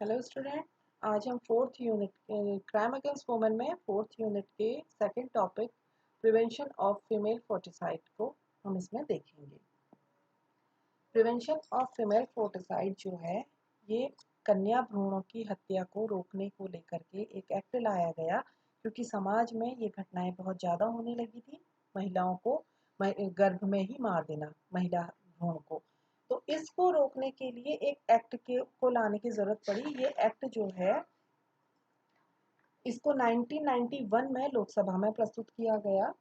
Hello student. आज हम fourth unit crime against women में फोर्थ यूनिट के second topic prevention of female foeticide को हम इसमें देखेंगे। प्रिवेंशन ऑफ फीमेल फोर्टिसाइड जो है ये कन्या भ्रूणों की हत्या को रोकने को लेकर के एक एक्ट लाया गया, क्योंकि समाज में ये घटनाएं बहुत ज़्यादा होने लगी थी। महिलाओं को गर्भ में ही मार देना, महिला भ्रूण को। तो इसको रोकने के लिए एक एक्ट को लाने की ज़रूरत पड़ी। ये एक्ट जो है इसको 1991 में लोकसभा में प्रस्तुत किया गया।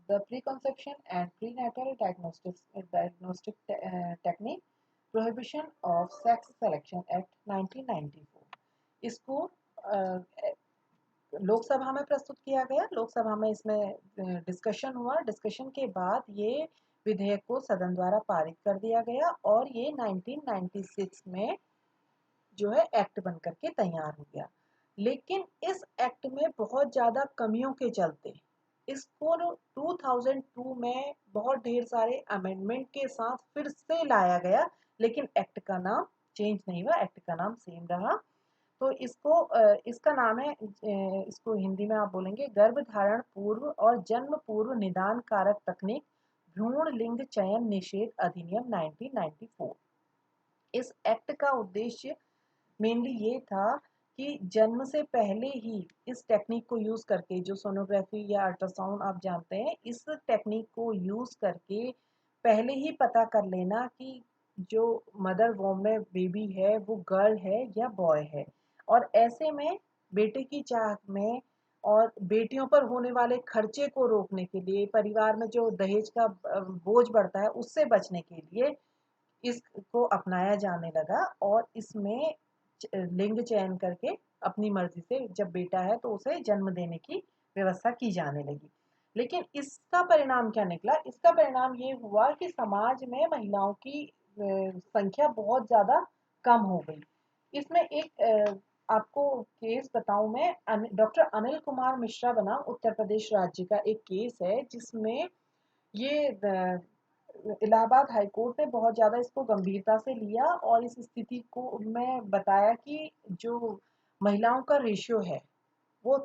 The pre conception and pre natal diagnostic technique prohibition of sex selection act 1994। इसको लोकसभा में प्रस्तुत किया गया। लोकसभा में इसमें डिस्कशन हुआ। डिस्कशन के बाद ये विधेयक को सदन द्वारा पारित कर दिया गया और ये 1996 में जो है एक्ट बन करके तैयार हो गया। लेकिन इस एक्ट में बहुत ज़्यादा कमियों के चलते इसको 2002 में बहुत ढेर सारे अमेंडमेंट के साथ फिर से लाया गया, लेकिन एक्ट का नाम चेंज नहीं हुआ, एक्ट का नाम सेम रहा। तो इसका नाम है, इसको हिंदी में आप बोलेंगे गर्भधारण पूर्व और जन्म पूर्व निदान कारक तकनीक भ्रूण लिंग चयन निषेध अधिनियम 1994। इस एक्ट का उद्देश्य मेनली ये था कि जन्म से पहले ही इस टेक्निक को यूज करके, जो सोनोग्राफी या अल्ट्रासाउंड आप जानते हैं, इस टेक्निक को यूज करके पहले ही पता कर लेना कि जो मदर वोम में बेबी है वो गर्ल है या बॉय है। और ऐसे में बेटे की चाह में और बेटियों पर होने वाले खर्चे को रोकने के लिए, परिवार में जो दहेज का बोझ बढ़ता है उससे बचने के लिए इसको अपनाया जाने लगा। और इसमें लिंग चयन करके अपनी मर्जी से जब बेटा है तो उसे जन्म देने की व्यवस्था की जाने लगी। लेकिन इसका परिणाम क्या निकला? इसका परिणाम ये हुआ कि समाज में महिलाओं की संख्या बहुत ज्यादा कम हो गई। इसमें एक आपको केस बताऊं मैं, डॉक्टर अनिल कुमार मिश्रा बनाम उत्तर प्रदेश राज्य का एक केस है, जिसमें ये इलाहाबाद हाई कोर्ट ने बहुत ज़्यादा इसको गंभीरता से लिया और इस स्थिति को मैं बताया कि जो महिलाओं का रेशियो है वो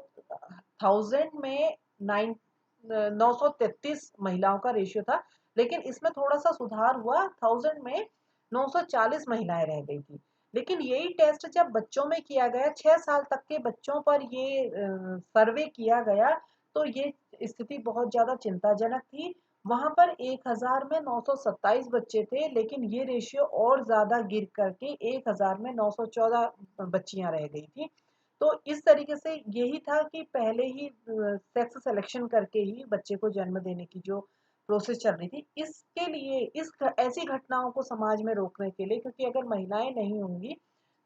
1000 में 933 महिलाओं का रेशियो था। लेकिन इसमें थोड़ा सा सुधार हुआ, 1000 में 940 महिलाएं रह गई थी। लेकिन यही टेस्ट जब बच्चों में किया गया, 6 साल तक के बच्चों पर ये सर्वे किया गया, तो ये स्थिति बहुत ज्यादा चिंताजनक थी। वहां पर 1000 में 927 बच्चे थे, लेकिन ये रेशियो और ज्यादा गिर करके 1000 में 914 बच्चियां रह गई थी। तो इस तरीके से यही था कि पहले ही सेक्स सिलेक्शन करके ही बच्चे को जन्म देने की जो प्रोसेस चल रही थी, इसके लिए ऐसी घटनाओं को समाज में रोकने के लिए, क्योंकि अगर महिलाएं नहीं होंगी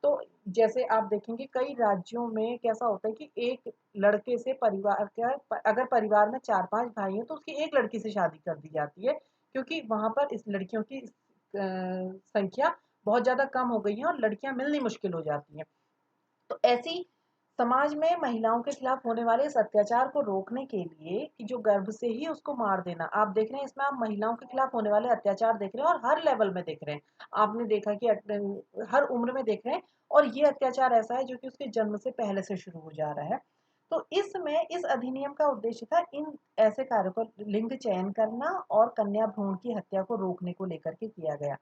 तो जैसे आप देखेंगे कई राज्यों में कैसा होता है कि एक लड़के से परिवार का, अगर परिवार में 4-5 भाई हैं तो उसकी एक लड़की से शादी कर दी जाती है, क्योंकि वहां पर इस लड़कियों की संख्या बहुत ज्यादा कम हो गई है और लड़कियां मिलनी मुश्किल हो जाती हैं। तो ऐसी समाज में महिलाओं के खिलाफ होने वाले इस अत्याचार को रोकने के लिए कि जो गर्भ से ही उसको मार देना, आप देख रहे हैं इसमें, आप महिलाओं के खिलाफ होने वाले अत्याचार देख रहे हैं और हर लेवल में देख रहे हैं। आपने देखा कि हर उम्र में देख रहे हैं। और ये अत्याचार ऐसा है जो कि उसके जन्म से पहले से शुरू हो जा रहा है। तो इसमें इस अधिनियम का उद्देश्य था इन ऐसे कार्यों को लिंग चयन करना और कन्या भ्रूण की हत्या को रोकने को लेकर के किया गया।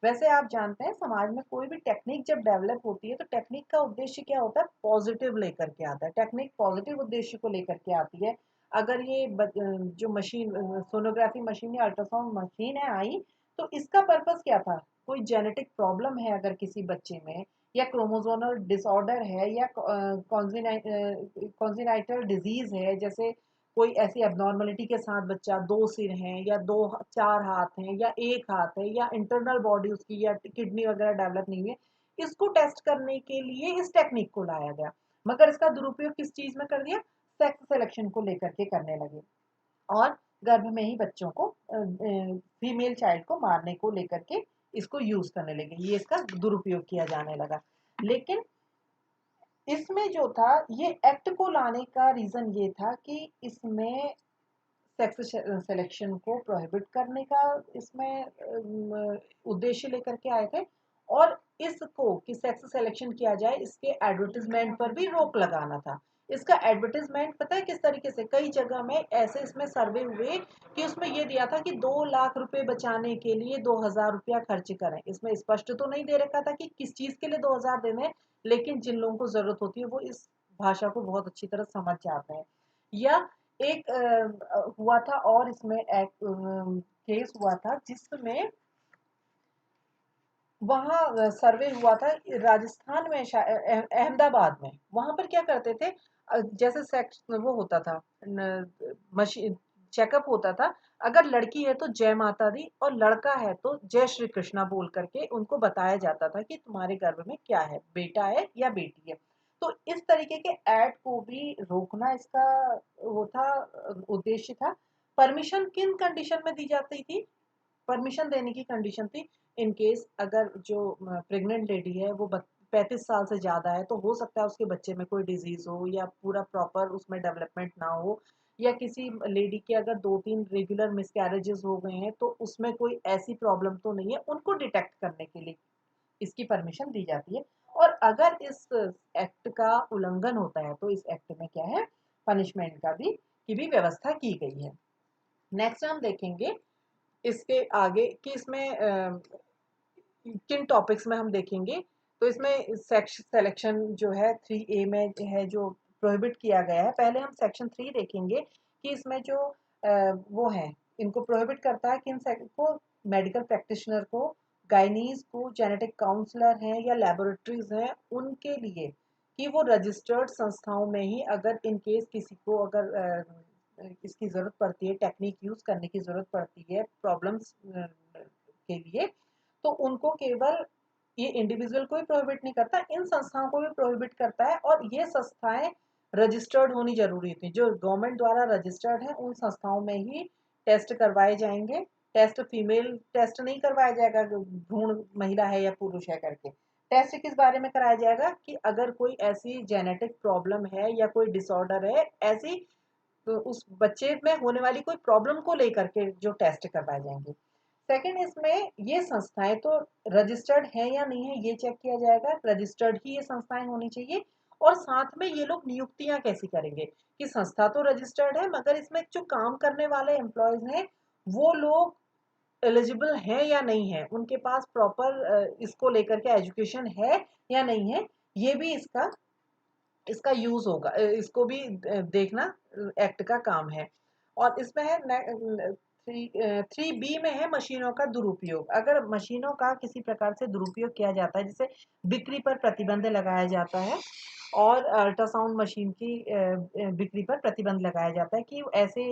वैसे आप जानते हैं समाज में कोई भी टेक्निक जब डेवलप होती है तो टेक्निक का उद्देश्य क्या होता है? पॉजिटिव लेकर के आता है, टेक्निक पॉजिटिव उद्देश्य को लेकर के आती है। अगर ये जो मशीन, सोनोग्राफी मशीन या अल्ट्रासाउंड मशीन है आई, तो इसका पर्पस क्या था? कोई जेनेटिक प्रॉब्लम है अगर किसी बच्चे में, या क्रोमोसोमल डिसऑर्डर है, या कॉन्जेनाइटल डिजीज है, जैसे कोई ऐसी एबनॉर्मलिटी के साथ बच्चा, 2 सिर हैं या 4 हाथ हैं या 1 हाथ है, या इंटरनल बॉडी उसकी या किडनी वगैरह डेवलप नहीं है, इसको टेस्ट करने के लिए इस टेक्निक को लाया गया। मगर इसका दुरुपयोग किस चीज में कर दिया? सेक्स सिलेक्शन को लेकर के करने लगे और गर्भ में ही बच्चों को, फीमेल चाइल्ड को मारने को लेकर के इसको यूज करने लगे, ये इसका दुरुपयोग किया जाने लगा। लेकिन इसमें जो था, ये एक्ट को लाने का रीजन ये था कि इसमें सेक्स सिलेक्शन को प्रोहिबिट करने का इसमें उद्देश्य लेकर के आए थे। और इसको कि सेक्स सिलेक्शन किया जाए, इसके एडवर्टीजमेंट पर भी रोक लगाना था। इसका एडवर्टीजमेंट पता है किस तरीके से, कई जगह में ऐसे इसमें सर्वे हुए कि उसमें ये दिया था कि 2 लाख रुपए बचाने के लिए 2,000 रुपया खर्च करें। इसमें स्पष्ट तो नहीं दे रखा था कि किस चीज के लिए 2,000 देने, लेकिन जिन लोगों को जरूरत होती है वो इस भाषा को बहुत अच्छी तरह समझ जाते हैं। या एक हुआ था, और इसमें एक केस हुआ था जिसमें वहाँ सर्वे हुआ था राजस्थान में, अहमदाबाद में। वहां पर क्या करते थे, जैसे सेक्स वो होता था, मशीन चेकअप होता था। अगर लड़की है तो जय माता दी, और लड़का है तो जय श्री कृष्णा बोल करके उनको बताया जाता था कि तुम्हारे गर्भ में क्या है, बेटा है या बेटी है। तो इस तरीके के ऐड को भी रोकना इसका वो था, उद्देश्य था। परमिशन किन कंडीशन में दी जाती थी, परमिशन देने की कंडीशन थी, इन केस अगर जो प्रेग्नेंट लेडी है वो 35 साल से ज़्यादा है, तो हो सकता है उसके बच्चे में कोई डिजीज़ हो, या पूरा प्रॉपर उसमें डेवलपमेंट ना हो, या किसी लेडी के अगर 2-3 रेगुलर मिसकैरेजेस हो गए हैं तो उसमें कोई ऐसी प्रॉब्लम तो नहीं है, उनको डिटेक्ट करने के लिए इसकी परमिशन दी जाती है। और अगर इस एक्ट का उल्लंघन होता है तो इस एक्ट में क्या है, पनिशमेंट का भी की भी व्यवस्था की गई है। नेक्स्ट हम देखेंगे इसके आगे कि इसमें किन टॉपिक्स में हम देखेंगे। तो इसमें सेक्शन सिलेक्शन जो है 3A में है, जो प्रोहिबिट किया गया है। पहले हम सेक्शन 3 देखेंगे कि इसमें जो वो है, इनको प्रोहिबिट करता है किन को, मेडिकल प्रैक्टिशनर को, गाइनीज को, जेनेटिक काउंसलर हैं या लेबोरेटरीज हैं, उनके लिए कि वो रजिस्टर्ड संस्थाओं में ही अगर इन केस किसी को अगर इसकी ज़रूरत पड़ती है, टेक्निक यूज़ करने की ज़रूरत पड़ती है प्रॉब्लम्स के लिए, तो उनको केवल ये इंडिविजुअल को ही प्रोहिबिट नहीं करता, इन संस्थाओं को भी प्रोहिबिट करता है। और ये संस्थाएं रजिस्टर्ड होनी जरूरी थी, जो गवर्नमेंट द्वारा रजिस्टर्ड है उन संस्थाओं में ही टेस्ट करवाए जाएंगे। टेस्ट फीमेल टेस्ट नहीं करवाया जाएगा भ्रूण महिला है या पुरुष है करके। टेस्ट किस बारे में कराया जाएगा कि अगर कोई ऐसी जेनेटिक प्रॉब्लम है या कोई डिसऑर्डर है ऐसी, तो उस बच्चे में होने वाली कोई प्रॉब्लम को लेकर के जो टेस्ट करवाए जाएंगे। सेकंड, इसमें ये संस्थाएं तो रजिस्टर्ड है या नहीं है ये चेक किया जाएगा, रजिस्टर्ड ही ये संस्थाएं होनी चाहिए। और साथ में ये लोग नियुक्तियां कैसी करेंगे कि संस्था तो रजिस्टर्ड है मगर इसमें जो काम करने वाले एम्प्लॉयज हैं वो लोग एलिजिबल हैं या नहीं है, उनके पास प्रॉपर इसको लेकर के एजुकेशन है या नहीं है, ये भी इसका इसका यूज होगा, इसको भी देखना एक्ट का काम है। और इसमें है 3B में है मशीनों का दुरुपयोग। अगर मशीनों का किसी प्रकार से दुरुपयोग किया जाता है, जैसे बिक्री पर प्रतिबंध लगाया जाता है, और अल्ट्रासाउंड मशीन की बिक्री पर प्रतिबंध लगाया जाता है कि ऐसे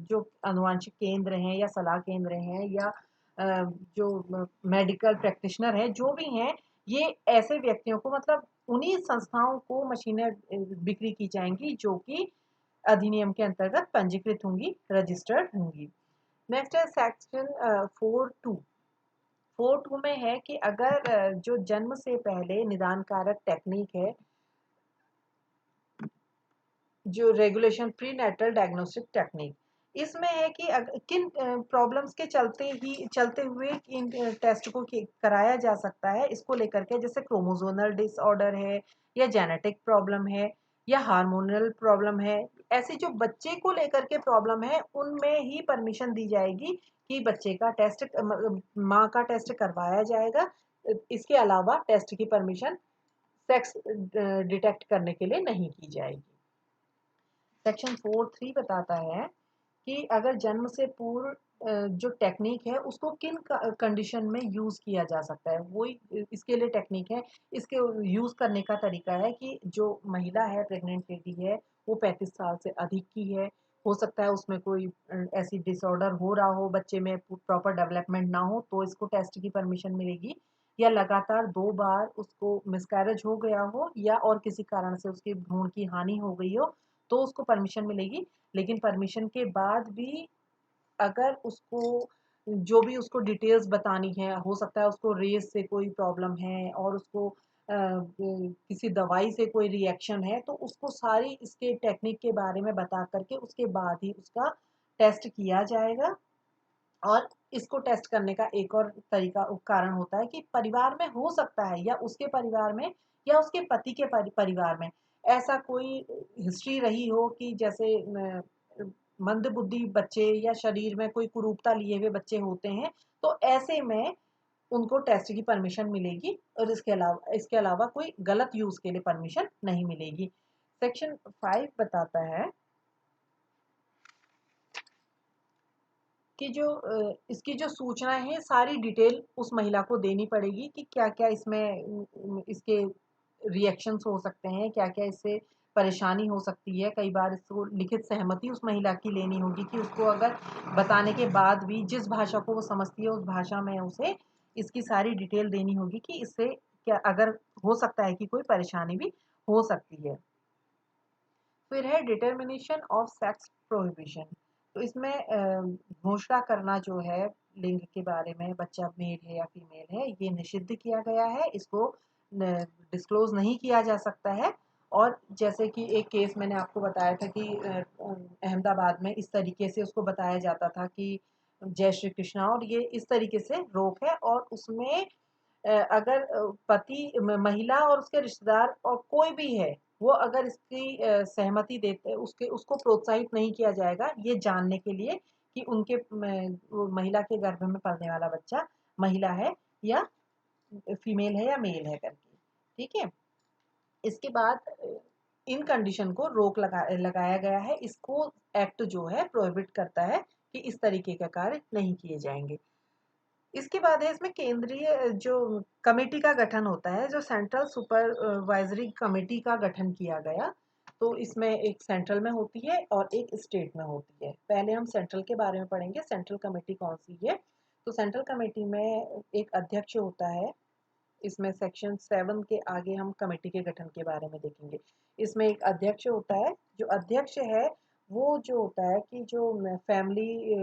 जो आनुवांशिक केंद्र हैं या सलाह केंद्र हैं या जो मेडिकल प्रैक्टिशनर हैं जो भी हैं, ये ऐसे व्यक्तियों को मतलब उन्हीं संस्थाओं को मशीनें बिक्री की जाएंगी जो कि अधिनियम के अंतर्गत पंजीकृत होंगी, रजिस्टर्ड होंगी। नेक्स्ट है सेक्शन 4(2). 4(2) में है कि अगर जो जन्म से पहले निदान कारक टेक्निक है, जो regulation pre natal diagnostic technique, इसमें है कि किन प्रॉब्लम्स के चलते हुए इन टेस्ट को कराया जा सकता है, इसको लेकर के, जैसे क्रोमोसोमल डिसऑर्डर है या जेनेटिक प्रॉब्लम है या हार्मोनल प्रॉब्लम है, ऐसे जो बच्चे को लेकर के प्रॉब्लम है उनमें ही परमिशन दी जाएगी कि बच्चे का टेस्ट, माँ का टेस्ट करवाया जाएगा। इसके अलावा टेस्ट की परमिशन सेक्स डिटेक्ट करने के लिए नहीं की जाएगी। सेक्शन 4(3) बताता है कि अगर जन्म से पूर्व जो टेक्निक है उसको किन कंडीशन में यूज किया जा सकता है, वही इसके लिए टेक्निक है। इसके यूज करने का तरीका है कि जो महिला है, प्रेग्नेंट लेडी है, वो 35 साल से अधिक की है, हो सकता है उसमें कोई ऐसी डिसऑर्डर हो रहा हो, बच्चे में प्रॉपर डेवलपमेंट ना हो तो इसको टेस्ट की परमिशन मिलेगी, या लगातार 2 बार उसको मिसकैरेज हो गया हो या और किसी कारण से उसके भ्रूण की हानि हो गई हो तो उसको परमिशन मिलेगी। लेकिन परमिशन के बाद भी अगर उसको जो भी उसको डिटेल्स बतानी है, हो सकता है उसको रेस से कोई प्रॉब्लम है और उसको किसी दवाई से कोई रिएक्शन है, तो उसको सारी इसके टेक्निक के बारे में बता करके उसके बाद ही उसका टेस्ट किया जाएगा। और इसको टेस्ट करने का एक और तरीका कारण होता है कि परिवार में हो सकता है या उसके परिवार में या उसके पति के परिवार में ऐसा कोई हिस्ट्री रही हो कि जैसे मंद बुद्धि बच्चे या शरीर में कोई कुरूपता लिए हुए बच्चे होते हैं, तो ऐसे में उनको टेस्ट की परमिशन मिलेगी और इसके अलावा कोई गलत यूज के लिए परमिशन नहीं मिलेगी। सेक्शन 5 बताता है कि जो इसकी जो सूचनाएं हैं सारी डिटेल उस महिला को देनी पड़ेगी कि क्या क्या इसमें इसके रिएक्शंस हो सकते हैं, क्या क्या इससे परेशानी हो सकती है। कई बार इसको लिखित सहमति उस महिला की लेनी होगी कि उसको अगर बताने के बाद भी जिस भाषा को वो समझती है उस भाषा में उसे इसकी सारी डिटेल देनी होगी कि इससे क्या अगर हो सकता है कि कोई परेशानी भी हो सकती है। फिर है डिटर्मिनेशन ऑफ सेक्स प्रोहिबिशन। तो इसमें घोषणा करना जो है लिंग के बारे में, बच्चा मेल है या फीमेल है, ये निषिद्ध किया गया है। इसको डिस्क्लोज नहीं किया जा सकता है। और जैसे कि एक केस मैंने आपको बताया था कि अहमदाबाद में इस तरीके से उसको बताया जाता था कि जय श्री कृष्णा, और ये इस तरीके से रोक है। और उसमें अगर पति महिला और उसके रिश्तेदार और कोई भी है, वो अगर इसकी सहमति देते उसके उसको प्रोत्साहित नहीं किया जाएगा ये जानने के लिए कि उनके वो महिला के गर्भ में पलने वाला बच्चा महिला है या फीमेल है या मेल है करके। ठीक है। इसके बाद इन कंडीशन को रोक लगाया गया है। इसको एक्ट जो है प्रोहिबिट करता है कि इस तरीके का कार्य नहीं किए जाएंगे। इसके बाद है इसमें केंद्रीय जो कमेटी का गठन होता है, जो सेंट्रल सुपरवाइजरी कमेटी का गठन किया गया। तो इसमें एक सेंट्रल में होती है और एक स्टेट में होती है। पहले हम सेंट्रल के बारे में पढ़ेंगे, सेंट्रल कमेटी कौन सी है। तो सेंट्रल कमेटी में एक अध्यक्ष होता है। इसमें सेक्शन 7 के आगे हम कमेटी के गठन के बारे में देखेंगे। इसमें एक अध्यक्ष होता है। जो अध्यक्ष है वो जो होता है कि जो फैमिली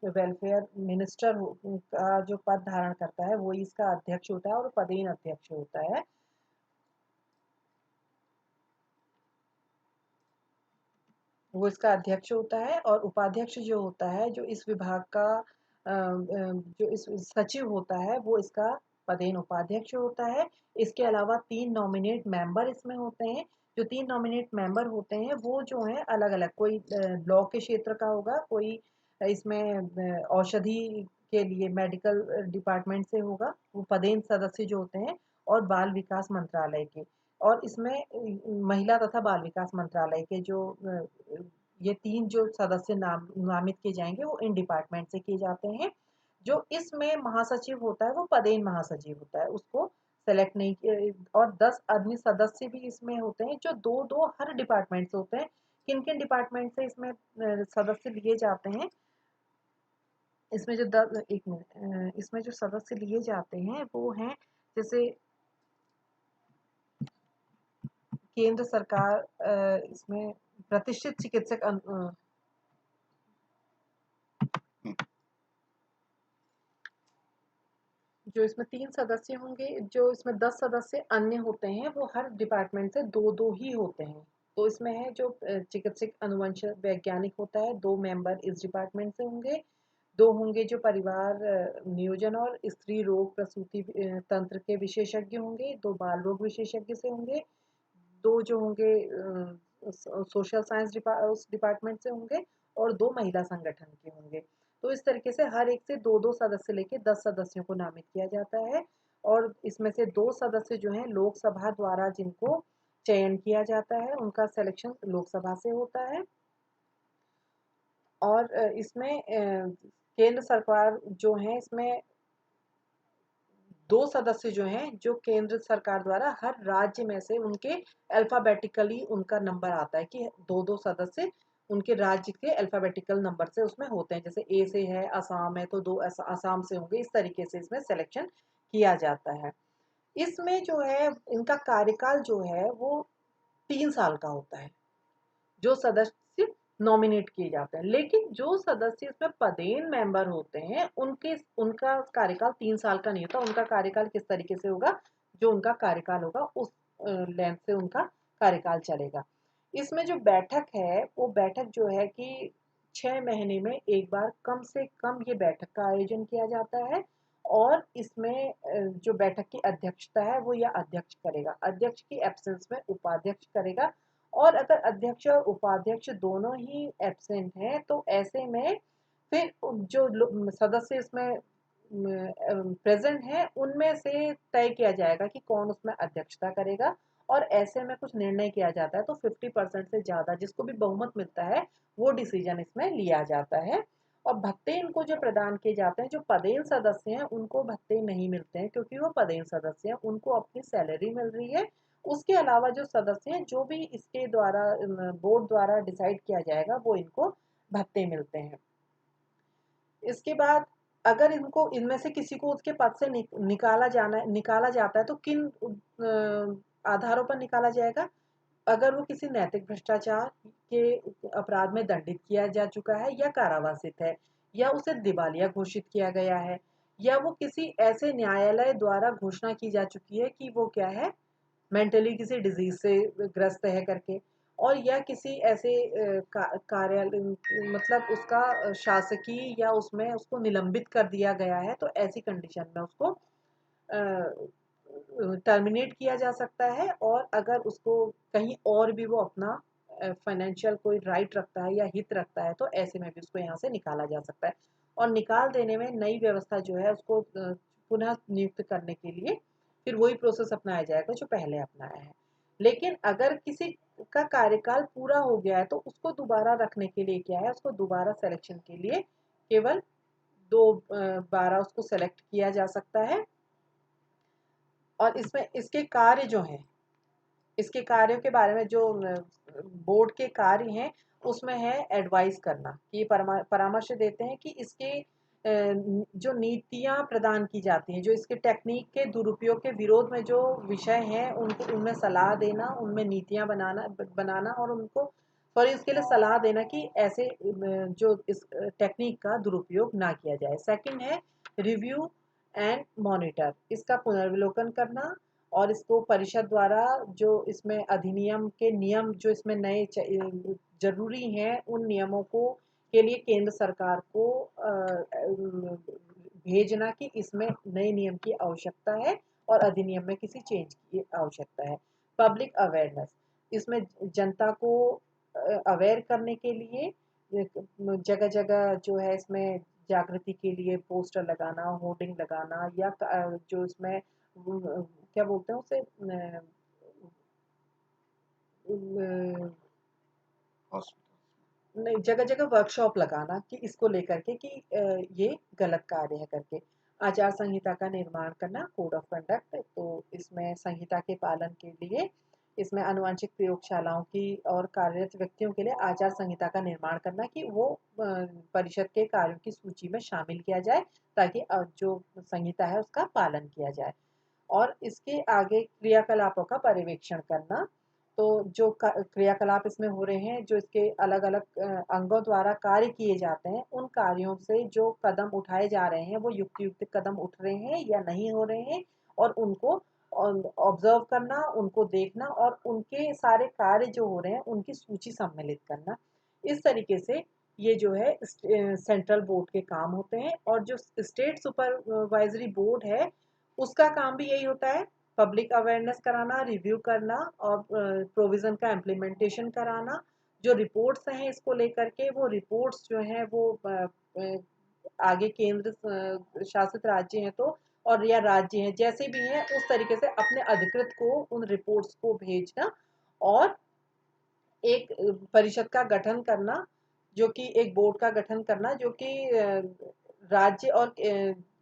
वेलफेयर मिनिस्टर का जो पद धारण करता है वो इसका अध्यक्ष होता है और पदेन अध्यक्ष होता है। वो इसका अध्यक्ष होता है। और उपाध्यक्ष जो होता है, जो इस विभाग का जो इस सचिव होता है, वो इसका पदेन उपाध्यक्ष होता है। इसके अलावा 3 नॉमिनेट मेंबर इसमें होते हैं। जो 3 नॉमिनेट मेंबर होते हैं वो जो है अलग अलग, कोई लॉ के क्षेत्र का होगा, कोई इसमें औषधि के लिए मेडिकल डिपार्टमेंट से होगा, वो पदेन सदस्य जो होते हैं, और बाल विकास मंत्रालय के। और इसमें महिला तथा बाल विकास मंत्रालय के जो ये 3 जो सदस्य नामित किए जाएंगे वो इन डिपार्टमेंट से किए जाते हैं। जो इसमें महासचिव होता है वो पदेन महासचिव होता है, उसको सेलेक्ट नहीं और 10 अन्य सदस्य भी इसमें होते हैं जो दो दो हर डिपार्टमेंट से होते हैं। किन किन डिपार्टमेंट से इसमें सदस्य लिए जाते हैं। इसमें जो एक मिनट, इसमें जो सदस्य लिए जाते हैं वो हैं, जैसे केंद्र सरकार इसमें प्रतिष्ठित चिकित्सक जो इसमें 3 सदस्य होंगे, जो इसमें 10 सदस्य अन्य होते हैं, वो हर डिपार्टमेंट से दो दो ही होते हैं। तो इसमें है जो चिकित्सक अनुवंश वैज्ञानिक होता है, 2 मेंबर इस डिपार्टमेंट से होंगे। 2 होंगे जो परिवार नियोजन और स्त्री रोग प्रसूति तंत्र के विशेषज्ञ होंगे, 2 बाल रोग विशेषज्ञ से होंगे, 2 जो होंगे सोशल साइंस उस डिपार्टमेंट से होंगे, और 2 महिला संगठन के होंगे। तो इस तरीके से हर एक से दो दो सदस्य लेके 10 सदस्यों को नामित किया जाता है। और इसमें से 2 सदस्य जो हैं लोकसभा द्वारा जिनको चयन किया जाता है, उनका सिलेक्शन लोकसभा से होता है। और इसमें केंद्र सरकार जो है, इसमें 2 सदस्य जो हैं जो केंद्र सरकार द्वारा हर राज्य में से उनके अल्फाबेटिकली उनका नंबर आता है कि 2 सदस्य उनके राज्य के अल्फाबेटिकल नंबर से उसमें होते हैं। जैसे ए से है, असम है, तो 2 असम से होंगे। इस तरीके से इसमें सिलेक्शन किया जाता है। इसमें जो है इनका कार्यकाल जो है वो 3 साल का होता है, जो सदस्य नॉमिनेट किए जाते हैं। लेकिन जो सदस्य इसमें पदेन मेंबर होते हैं उनके उनका कार्यकाल 3 साल का नहीं होता। उनका कार्यकाल किस तरीके से होगा, जो उनका कार्यकाल होगा उस लेंथ से उनका कार्यकाल चलेगा। इसमें जो बैठक है वो बैठक जो है कि 6 महीने में एक बार कम से कम ये बैठक का आयोजन किया जाता है और इसमें जो बैठक की अध्यक्षता है वो यह अध्यक्ष करेगा। अध्यक्ष की एब्सेंस में उपाध्यक्ष करेगा और अगर अध्यक्ष और उपाध्यक्ष दोनों ही एब्सेंट हैं तो ऐसे में फिर जो सदस्य इसमें प्रेजेंट हैं उनमें से तय किया जाएगा कि कौन उसमें अध्यक्षता करेगा और ऐसे में कुछ निर्णय किया जाता है तो 50% से ज़्यादा जिसको भी बहुमत मिलता है वो डिसीजन इसमें लिया जाता है। और भत्ते इनको जो प्रदान किए जाते हैं, जो पदेन सदस्य हैं उनको भत्ते नहीं मिलते हैं क्योंकि वो पदेन सदस्य हैं, उनको अपनी सैलरी मिल रही है। उसके अलावा जो सदस्य हैं जो भी इसके द्वारा बोर्ड द्वारा डिसाइड किया जाएगा वो इनको भत्ते मिलते हैं। इसके बाद अगर इनको इनमें से किसी को उसके पद से निकाला जाता है तो किन आधारों पर निकाला जाएगा? अगर वो किसी नैतिक भ्रष्टाचार के अपराध में दंडित किया जा चुका है या कारावासित है या उसे दिवालिया घोषित किया गया है या वो किसी ऐसे न्यायालय द्वारा घोषणा की जा चुकी है कि वो क्या है, मेंटली किसी डिजीज से ग्रस्त है करके, और या किसी ऐसे कार्यालय मतलब उसका शासकीय या उसमें उसको निलंबित कर दिया गया है तो ऐसी कंडीशन में उसको टर्मिनेट किया जा सकता है। और अगर उसको कहीं और भी वो अपना फाइनेंशियल कोई राइट रखता है या हित रखता है तो ऐसे में भी उसको यहाँ से निकाला जा सकता है। और निकाल देने में नई व्यवस्था जो है उसको पुनः नियुक्त करने के लिए फिर वही प्रोसेस अपनाया जाएगा जो पहले अपनाया है। लेकिन अगर किसी का कार्यकाल पूरा हो गया है तो उसको दोबारा रखने के लिए क्या है, उसको दोबारा सिलेक्शन के लिए केवल बारह उसको सेलेक्ट किया जा सकता है। और इसमें इसके कार्य जो हैं, इसके कार्यों के बारे में जो बोर्ड के कार्य हैं उसमें है एडवाइस करना कि परामर्श देते हैं कि इसके जो नीतियां प्रदान की जाती हैं, जो इसके टेक्निक के दुरुपयोग के विरोध में जो विषय हैं उनको उनमें सलाह देना, उनमें नीतियां बनाना और उनको सॉरी उसके लिए सलाह देना कि ऐसे जो इस टेक्निक का दुरुपयोग ना किया जाए। सेकंड है रिव्यू एंड मॉनिटर, इसका पुनर्विलोकन करना और इसको परिषद द्वारा जो इसमें अधिनियम के नियम जो इसमें नए जरूरी हैं उन नियमों को के लिए केंद्र सरकार को भेजना कि इसमें नए नियम की आवश्यकता है और अधिनियम में किसी चेंज की आवश्यकता है। पब्लिक अवेयरनेस, इसमें जनता को अवेयर करने के लिए जगह जगह जो है इसमें जागृति के लिए पोस्टर लगाना, होर्डिंग लगाना या जो इसमें क्या बोलते हैं उसे नहीं, जगह जगह वर्कशॉप लगाना कि इसको लेकर के कि ये गलत कार्य है करके। आचार संहिता का निर्माण करना, कोड ऑफ कंडक्ट, तो इसमें संहिता के पालन के लिए इसमें आनुवांशिक प्रयोगशालाओं की और कार्यरत व्यक्तियों के लिए आचार संहिता का निर्माण करना कि वो परिषद के कार्यों की सूची में शामिल किया जाए ताकि जो संहिता है उसका पालन किया जाए। और इसके आगे क्रियाकलापों का पर्यवेक्षण करना, तो जो क्रियाकलाप इसमें हो रहे हैं, जो इसके अलग अलग अंगों द्वारा कार्य किए जाते हैं, उन कार्यों से जो कदम उठाए जा रहे हैं वो युक्त युक्त कदम उठ रहे हैं या नहीं हो रहे हैं, और उनको ऑब्जर्व करना, उनको देखना और उनके सारे कार्य जो हो रहे हैं उनकी सूची सम्मिलित करना। इस तरीके से ये जो है सेंट्रल बोर्ड के काम होते हैं। और जो स्टेट सुपरवाइजरी बोर्ड है उसका काम भी यही होता है, पब्लिक अवेयरनेस कराना, रिव्यू करना और प्रोविज़न का इम्प्लीमेंटेशन कराना। जो रिपोर्ट्स हैं इसको लेकर के वो रिपोर्ट्स जो हैं वो आगे केंद्र शासित राज्य हैं तो और या राज्य हैं जैसे भी हैं उस तरीके से अपने अधिकृत को उन रिपोर्ट्स को भेजना और एक परिषद का गठन करना, जो कि एक बोर्ड का गठन करना जो कि राज्य और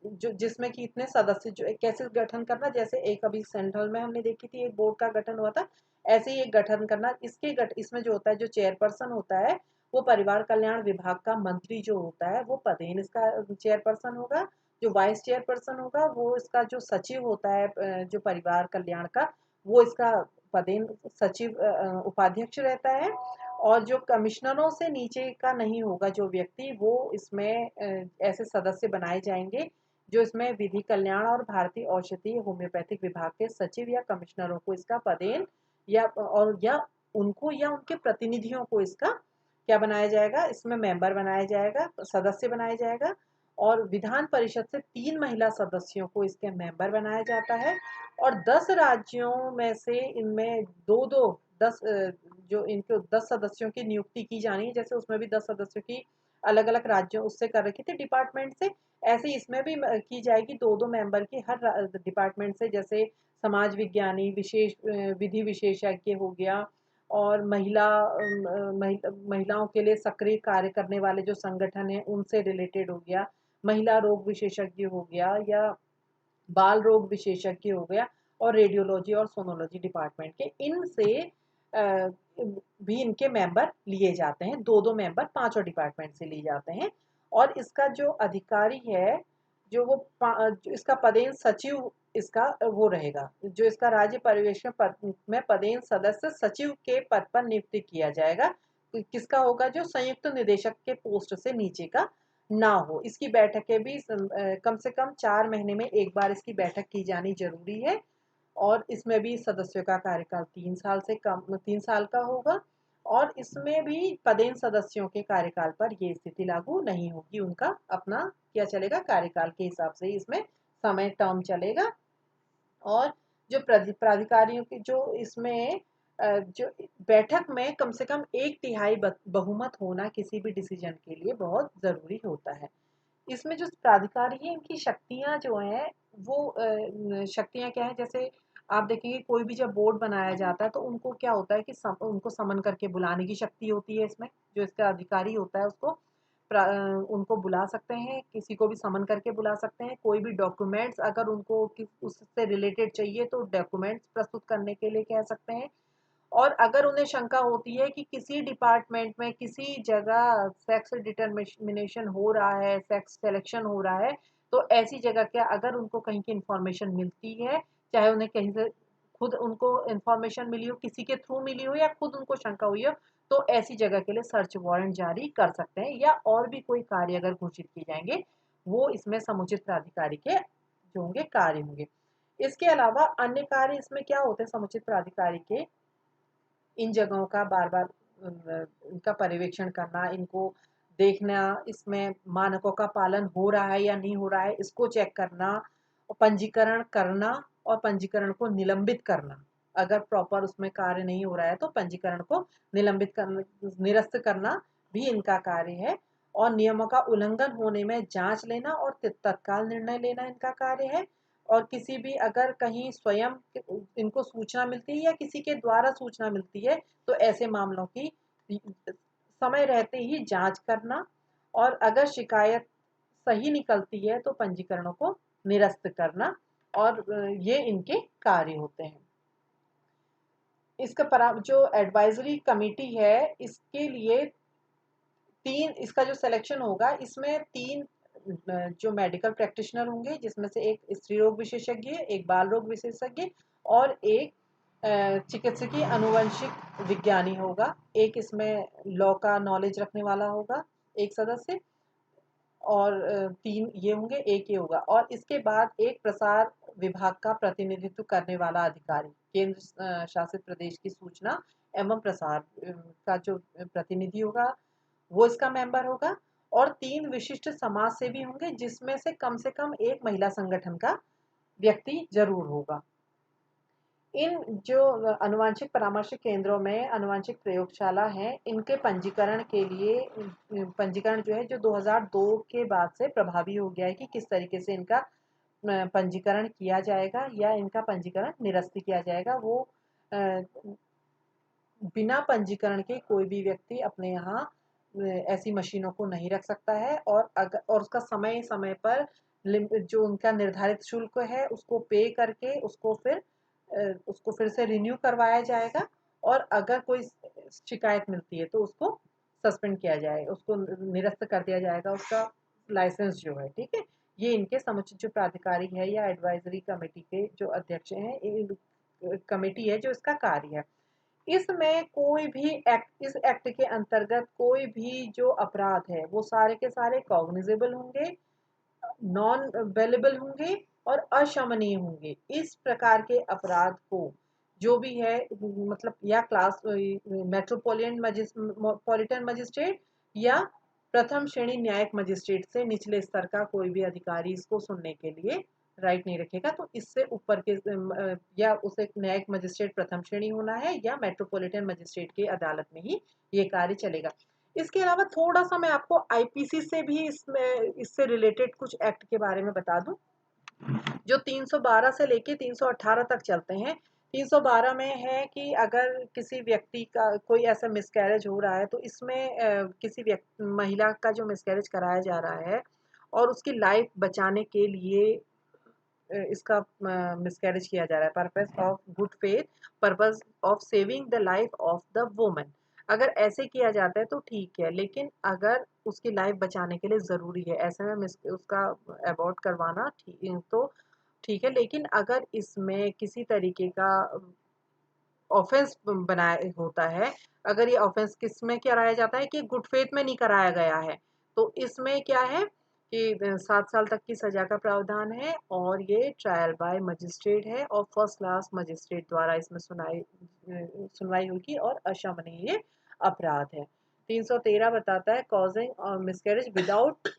जो जिसमें कि इतने सदस्य जो कैसे गठन करना, जैसे एक अभी सेंट्रल में हमने देखी थी एक बोर्ड का गठन हुआ था, ऐसे ही एक गठन करना। इसमें जो होता है, जो चेयरपर्सन होता है वो परिवार कल्याण विभाग का मंत्री जो होता है वो पदेन इसका चेयरपर्सन होगा। जो वाइस चेयरपर्सन होगा वो इसका जो सचिव होता है जो परिवार कल्याण का, वो इसका पदेन सचिव उपाध्यक्ष रहता है। और जो कमिश्नरों से नीचे का नहीं होगा जो व्यक्ति, वो इसमें ऐसे सदस्य बनाए जाएंगे जो इसमें विधि कल्याण और भारतीय औषधि होम्योपैथिक विभाग के सचिव या कमिश्नरों को इसका पदेन या उनको या उनके प्रतिनिधियों को इसका क्या बनाया जाएगा, इसमें मेंबर बनाया जाएगा, सदस्य बनाया जाएगा। और विधान परिषद से 3 महिला सदस्यों को इसके मेंबर बनाया जाता है। और 10 राज्यों में से इनमें दो दो 10 जो इनके 10 सदस्यों की नियुक्ति की जानी है, जैसे उसमें भी 10 सदस्यों की अलग अलग राज्यों उससे कर रखी थी डिपार्टमेंट से, ऐसे इसमें भी की जाएगी दो दो मेंबर की हर डिपार्टमेंट से। जैसे समाज विज्ञानी, विशेष विधि विशेषज्ञ हो गया, और महिलाओं के लिए सक्रिय कार्य करने वाले जो संगठन हैं उनसे रिलेटेड हो गया, महिला रोग विशेषज्ञ हो गया, या बाल रोग विशेषज्ञ हो गया, और रेडियोलॉजी और सोनोलॉजी डिपार्टमेंट के इनसे भी इनके मेंबर लिए जाते हैं, दो दो मेंबर पांचों डिपार्टमेंट से लिए जाते हैं। और इसका जो अधिकारी है, जो वो जो इसका पदेन सचिव इसका वो रहेगा, जो इसका राज्य पर्यवेक्षण पद में पदेन सदस्य सचिव के पद पर नियुक्त किया जाएगा। किसका होगा, जो संयुक्त निदेशक के पोस्ट से नीचे का ना हो। इसकी बैठकें भी कम से कम 4 महीने में एक बार इसकी बैठक की जानी जरूरी है। और इसमें भी सदस्यों का कार्यकाल 3 साल का होगा। और इसमें भी पदेन सदस्यों के कार्यकाल पर ये स्थिति लागू नहीं होगी, उनका अपना क्या चलेगा, कार्यकाल के हिसाब से ही इसमें समय टर्म चलेगा। और जो प्राधिकारियों की जो इसमें जो बैठक में कम से कम 1/3 बहुमत होना किसी भी डिसीजन के लिए बहुत जरूरी होता है। इसमें जो प्राधिकारी है इनकी शक्तियां जो हैं वो शक्तियां क्या है, जैसे आप देखेंगे कोई भी जब बोर्ड बनाया जाता है तो उनको क्या होता है कि उनको समन करके बुलाने की शक्ति होती है इसमें, जो इसका अधिकारी होता है उसको उनको बुला सकते हैं, किसी को भी समन करके बुला सकते हैं। कोई भी डॉक्यूमेंट्स अगर उनको उससे रिलेटेड चाहिए तो डॉक्यूमेंट्स प्रस्तुत करने के लिए कह सकते हैं। और अगर उन्हें शंका होती है कि किसी डिपार्टमेंट में किसी जगह सेक्स डिटरमिनेशन हो रहा है, सेक्स सिलेक्शन हो रहा है, तो ऐसी जगह क्या अगर उनको कहीं की इंफॉर्मेशन मिलती है, चाहे उन्हें कहीं से खुद उनको इंफॉर्मेशन मिली हो, किसी के थ्रू मिली हो, या खुद उनको शंका हुई हो, तो ऐसी जगह के लिए सर्च वारंट जारी कर सकते हैं। या और भी कोई कार्य अगर घोषित किए जाएंगे वो इसमें समुचित प्राधिकारी के जो होंगे कार्य होंगे। इसके अलावा अन्य कार्य इसमें क्या होते हैं समुचित प्राधिकारी के, इन जगहों का बार बार इनका पर्यवेक्षण करना, इनको देखना, इसमें मानकों का पालन हो रहा है या नहीं हो रहा है इसको चेक करना, और पंजीकरण करना, और पंजीकरण को निलंबित करना। अगर प्रॉपर उसमें कार्य नहीं हो रहा है तो पंजीकरण को निलंबित करना, निरस्त करना भी इनका कार्य है। और नियमों का उल्लंघन होने में जांच लेना और तत्काल निर्णय लेना इनका कार्य है। और किसी भी अगर कहीं स्वयं इनको सूचना मिलती है या किसी के द्वारा सूचना मिलती है तो ऐसे मामलों की समय रहते ही जांच करना। और अगर शिकायत सही निकलती है तो पंजीकरणों को निरस्त करना। और ये इनके कार्य होते हैं। इसका जो एडवाइजरी कमेटी है इसके लिए इसका जो सिलेक्शन होगा इसमें 3 जो मेडिकल प्रैक्टिशनर होंगे, जिसमें से एक स्त्री रोग विशेषज्ञ, एक बाल रोग विशेषज्ञ, और एक चिकित्सकीय अनुवंशिक विज्ञानी होगा। एक इसमें लॉ का नॉलेज रखने वाला होगा एक सदस्य, और 3 ये होंगे, एक ये होगा। और इसके बाद एक प्रसार विभाग का प्रतिनिधित्व करने वाला अधिकारी, केंद्र शासित प्रदेश की सूचना एवं प्रसार का जो प्रतिनिधि होगा वो इसका मेंबर होगा। और 3 विशिष्ट समाज सेवी होंगे, जिसमें से कम एक महिला संगठन का व्यक्ति जरूर होगा। इन जो अनुवांशिक परामर्श केंद्रों में अनुवांशिक प्रयोगशाला है, इनके पंजीकरण के लिए पंजीकरण जो है जो 2002 के बाद से प्रभावी हो गया है कि किस तरीके से इनका पंजीकरण किया जाएगा या इनका पंजीकरण निरस्त किया जाएगा। वो बिना पंजीकरण के कोई भी व्यक्ति अपने यहाँ ऐसी मशीनों को नहीं रख सकता है। और उसका समय समय पर जो उनका निर्धारित शुल्क है उसको पे करके उसको फिर से रिन्यू करवाया जाएगा। और अगर कोई शिकायत मिलती है तो उसको सस्पेंड किया जाएगा, उसको निरस्त कर दिया जाएगा उसका लाइसेंस जो है। ठीक है, ये इनके समुचित जो प्राधिकारी है या एडवाइजरी कमेटी के जो अध्यक्ष हैं, कमेटी है जो इसका कार्य है। इसमें कोई भी इस एक्ट के अंतर्गत कोई भी जो अपराध है वो सारे के सारे कॉग्निजेबल होंगे, नॉन वेलेबल होंगे और अशमनीय होंगे। इस प्रकार के अपराध को जो भी है, मतलब या क्लास मेट्रोपॉलिटन मजिस्ट्रेट या प्रथम श्रेणी न्यायिक मजिस्ट्रेट से निचले स्तर का कोई भी अधिकारी इसको सुनने के लिए राइट नहीं रखेगा। तो इससे ऊपर के या उसे न्यायिक मजिस्ट्रेट प्रथम श्रेणी होना है या मेट्रोपॉलिटन मजिस्ट्रेट की अदालत में ही ये कार्य चलेगा। इसके अलावा थोड़ा सा मैं आपको आईपीसी से भी इससे रिलेटेड कुछ एक्ट के बारे में बता दूं, जो 312 से लेके 318 तक चलते हैं। 312 में है कि अगर किसी व्यक्ति का कोई ऐसा मिसकैरेज हो रहा है तो इसमें किसी महिला का जो मिसकैरेज कराया जा रहा है और उसकी लाइफ बचाने के लिए इसका मिसकैरेज किया जा रहा है, purpose of good faith, purpose of saving the life of the woman, अगर ऐसे किया जाता है तो ठीक है। लेकिन अगर उसकी लाइफ बचाने के लिए ज़रूरी है, ऐसे में उसका अबॉर्ट करवाना तो ठीक है। लेकिन अगर इसमें किसी तरीके का ऑफेंस बनाया होता है, अगर ये ऑफेंस किस में कराया जाता है कि गुड फेथ में नहीं कराया गया है, तो इसमें क्या है कि 7 साल तक की सजा का प्रावधान है और ये ट्रायल बाय मजिस्ट्रेट है और फर्स्ट क्लास मजिस्ट्रेट द्वारा इसमें सुनवाई होगी और अशमनीय अपराध है। 313 बताता है कॉजिंग और मिसकैरेज विदाउट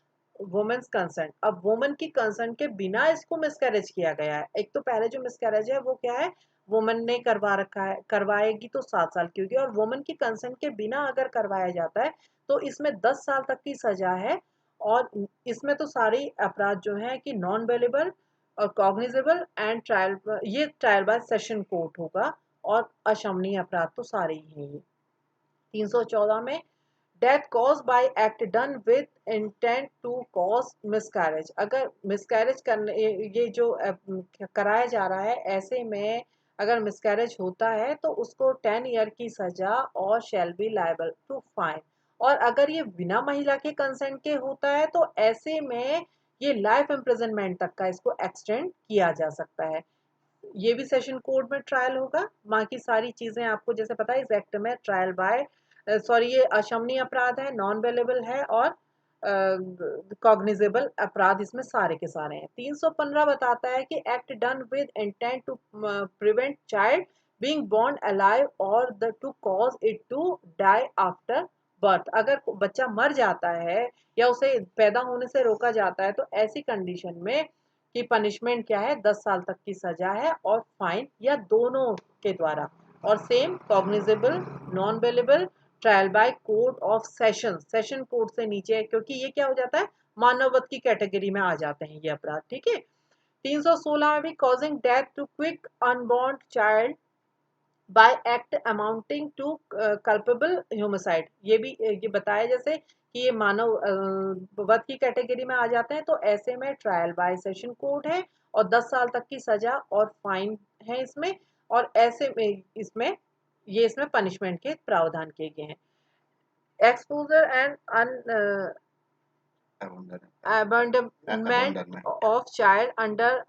वुमेन्स कंसेंट। अब वुमेन की कंसेंट के बिना इसको मिसकैरेज किया गया है। एक तो पहले जो मिसकैरेज है वो क्या है, वुमन ने करवा रखा है, करवाएगी तो 7 साल की होगी, और वुमन की कंसेंट के बिना अगर करवाया जाता है तो इसमें 10 साल तक की सजा है। और इसमें तो सारी अपराध जो है कि नॉन बेलेबल और कॉग्निजेबल एंड ट्रायल, ये ट्रायल बाय सेशन कोर्ट होगा, और अशमनीय अपराध तो सारे ही हैं ये। 314 में death cause by act done with intent to cause miscarriage. अगर मिसकैरेज करने ये जो कराया जा रहा है, ऐसे में अगर मिसकैरेज होता है तो उसको 10 ईयर की सजा और shall be liable to fine. और अगर ये बिना महिला के कंसेंट के होता है तो ऐसे में ये लाइफ इम्प्रिजनमेंट तक का इसको एक्सटेंड किया जा सकता है। ये भी सेशन कोर्ट में ट्रायल होगा। बाकी सारी चीजें आपको जैसे पता है इस एक्ट में ट्रायल बाय सॉरी ये अशमनीय अपराध है, नॉन बेलेबल है और कॉग्निजेबल अपराध इसमें सारे के सारे हैं। 315 बताता है कि act done with intent to prevent child being born alive और the to cause it to die after birth. अगर बच्चा मर जाता है या उसे पैदा होने से रोका जाता है तो ऐसी कंडीशन में की पनिशमेंट क्या है, 10 साल तक की सजा है और फाइन या दोनों के द्वारा। और same cognizable, non bailable, trial by court of session, session court से नीचे, क्योंकि ये क्या हो जाता है, मानववध की कैटेगरी में आ जाते हैं ये अपराध। ठीक है। 316 में भी causing death to quick unborn child by act amounting to culpable homicide, ये भी ये बताया जैसे कि ये मानव वध की कैटेगरी में आ जाते हैं, तो ऐसे में ट्रायल बाय सेशन कोर्ट है और 10 साल तक की सजा और फाइन है इसमें। और ऐसे में इसमें पनिशमेंट के प्रावधान किए गए हैं। Exposure and abandonment of child under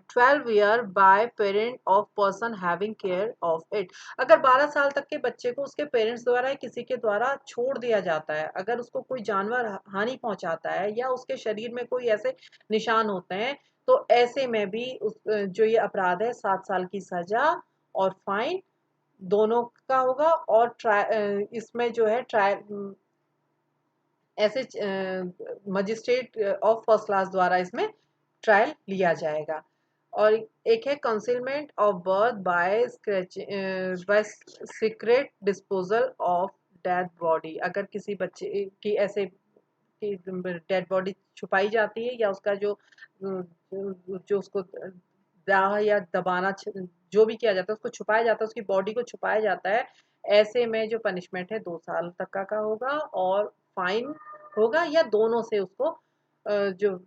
12 year by parent of person having care of it। अगर 12 साल तक के बच्चे को उसके पेरेंट्स द्वारा या किसी के द्वारा छोड़ दिया जाता है, अगर उसको कोई जानवर हानि पहुंचाता है या उसके शरीर में कोई ऐसे निशान होते हैं, तो ऐसे में भी जो ये अपराध है 7 साल की सजा और फाइन दोनों का होगा। और इसमें जो है ट्रायल ऐसे मजिस्ट्रेट ऑफ फर्स्ट क्लास द्वारा इसमें ट्रायल लिया जाएगा। और एक है concealment of birth bye secret disposal of dead body. अगर किसी बच्चे की ऐसे डेड बॉडी छुपाई जाती है या उसका जो उसको दाह या दबाना जो भी किया जाता है उसको छुपाया जाता है, उसकी बॉडी को छुपाया जाता है, ऐसे में जो पनिशमेंट है 2 साल तक का होगा और फाइन होगा, या दोनों से उसको जो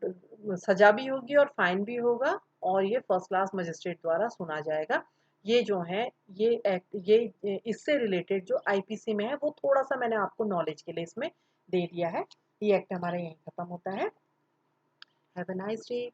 सजा भी होगी और फाइन भी होगा, और ये फर्स्ट क्लास मजिस्ट्रेट द्वारा सुना जाएगा। ये जो है ये एक्ट ये इससे रिलेटेड जो आईपीसी में है वो थोड़ा सा मैंने आपको नॉलेज के लिए इसमें दे दिया है। ये एक्ट हमारा यहीं खत्म होता है। Have a nice day.